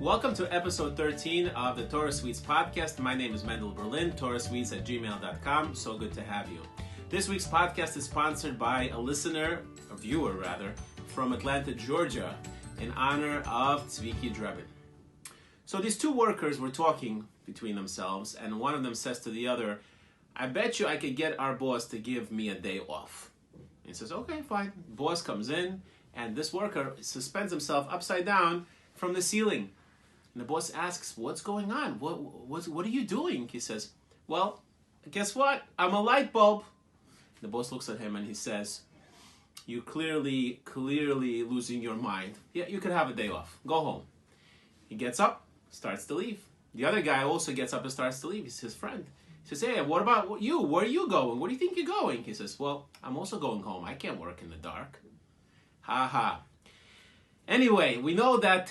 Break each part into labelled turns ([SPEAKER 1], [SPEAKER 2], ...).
[SPEAKER 1] Welcome to episode 13 of the Torah Suites podcast. My name is Mendel Berlin, torahsuites@gmail.com. So good to have you. This week's podcast is sponsored by a viewer rather, from Atlanta, Georgia, in honor of Tzviki Drebin. So these two workers were talking between themselves, and one of them says to the other, I bet you I could get our boss to give me a day off. He says, okay, fine. Boss comes in, and this worker suspends himself upside down from the ceiling. And the boss asks, what's going on? What are you doing? He says, well, guess what? I'm a light bulb. The boss looks at him and he says, you're clearly losing your mind. Yeah, you could have a day off. Go home. He gets up, starts to leave. The other guy also gets up and starts to leave. He's his friend. He says, hey, what about you? Where are you going? Where do you think you're going? He says, well, I'm also going home. I can't work in the dark. Ha ha. Anyway, we know that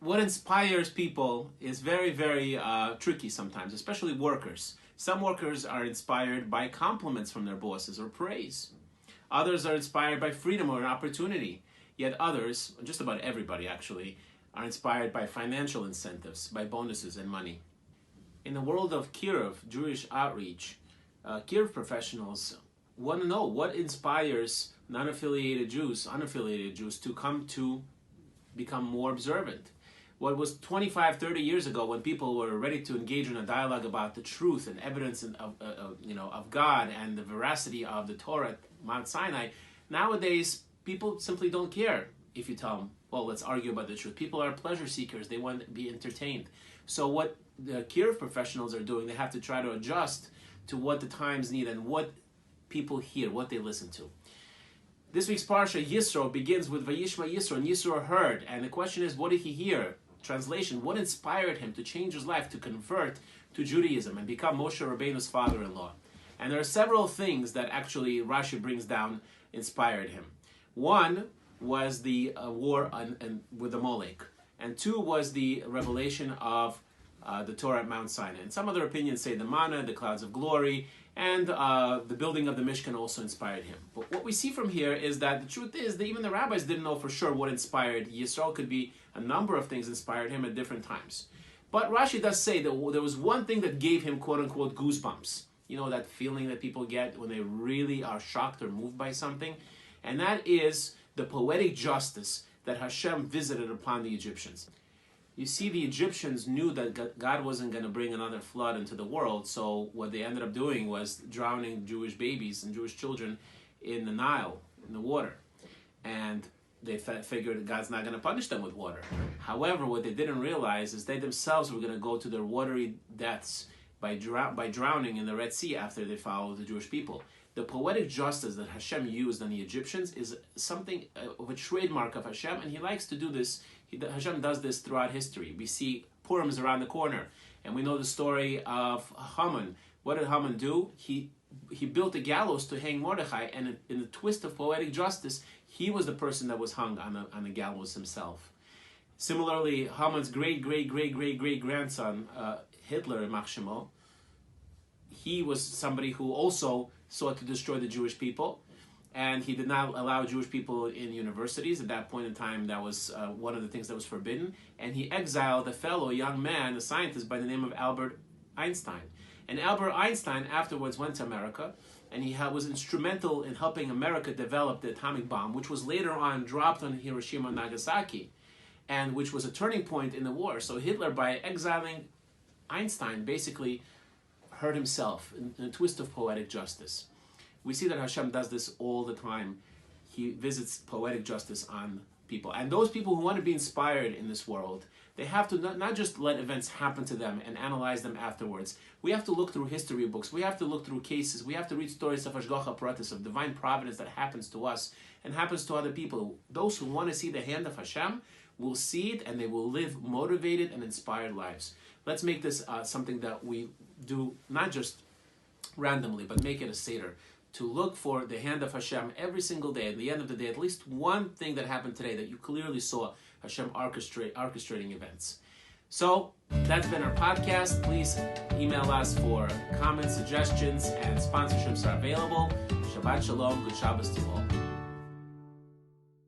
[SPEAKER 1] what inspires people is very, very tricky sometimes, especially workers. Some workers are inspired by compliments from their bosses or praise. Others are inspired by freedom or opportunity. Yet others, just about everybody actually, are inspired by financial incentives, by bonuses and money. In the world of Kiruv, Jewish outreach, Kiruv professionals want to know what inspires unaffiliated Jews to come to become more observant. What was 25, 30 years ago when people were ready to engage in a dialogue about the truth and evidence of God and the veracity of the Torah at Mount Sinai, nowadays people simply don't care if you tell them, well, let's argue about the truth. People are pleasure seekers. They want to be entertained. So what the Kiruv professionals are doing, they have to try to adjust to what the times need and what people hear, what they listen to. This week's Parashat Yitro begins with Vayishma Yisro, and Yisro heard. And the question is, what did he hear? Translation, what inspired him to change his life, to convert to Judaism and become Moshe Rabbeinu's father-in-law? And there are several things that actually Rashi brings down inspired him. One was the war with the Molech. And two was the revelation of the Torah at Mount Sinai. And some other opinions say the manna, the clouds of glory, and the building of the Mishkan also inspired him. But what we see from here is that the truth is that even the rabbis didn't know for sure what inspired Yisrael. Could be a number of things inspired him at different times. But Rashi does say that there was one thing that gave him quote-unquote goosebumps. You know, that feeling that people get when they really are shocked or moved by something? And that is the poetic justice that Hashem visited upon the Egyptians. You see, the Egyptians knew that God wasn't going to bring another flood into the world, so what they ended up doing was drowning Jewish babies and Jewish children in the Nile, in the water. And they figured that God's not going to punish them with water. However, what they didn't realize is they themselves were going to go to their watery deaths by drowning in the Red Sea after they followed the Jewish people. The poetic justice that Hashem used on the Egyptians is something of a trademark of Hashem, and he likes to do this. Hashem does this throughout history. We see Purim is around the corner, and we know the story of Haman. What did Haman do? He built a gallows to hang Mordechai, and in a twist of poetic justice, he was the person that was hung on the gallows himself. Similarly, Haman's great-great-great-great-great-grandson, Hitler, Machshemo, he was somebody who also sought to destroy the Jewish people, and he did not allow Jewish people in universities. At that point in time, that was one of the things that was forbidden. And he exiled a fellow young man, a scientist by the name of Albert Einstein. And Albert Einstein afterwards went to America, and he was instrumental in helping America develop the atomic bomb, which was later on dropped on Hiroshima and Nagasaki, and which was a turning point in the war. So Hitler, by exiling Einstein, basically hurt himself in a twist of poetic justice. We see that Hashem does this all the time. He visits poetic justice on people. And those people who want to be inspired in this world, they have to not just let events happen to them and analyze them afterwards. We have to look through history books. We have to look through cases. We have to read stories of Hashgacha Pratis, of divine providence that happens to us and happens to other people. Those who want to see the hand of Hashem will see it, and they will live motivated and inspired lives. Let's make this something that we do not just randomly, but make it a seder, to look for the hand of Hashem every single day. At the end of the day, at least one thing that happened today that you clearly saw Hashem orchestrating events. So that's been our podcast. Please email us for comments, suggestions, and sponsorships are available. Shabbat Shalom. Good Shabbos to all.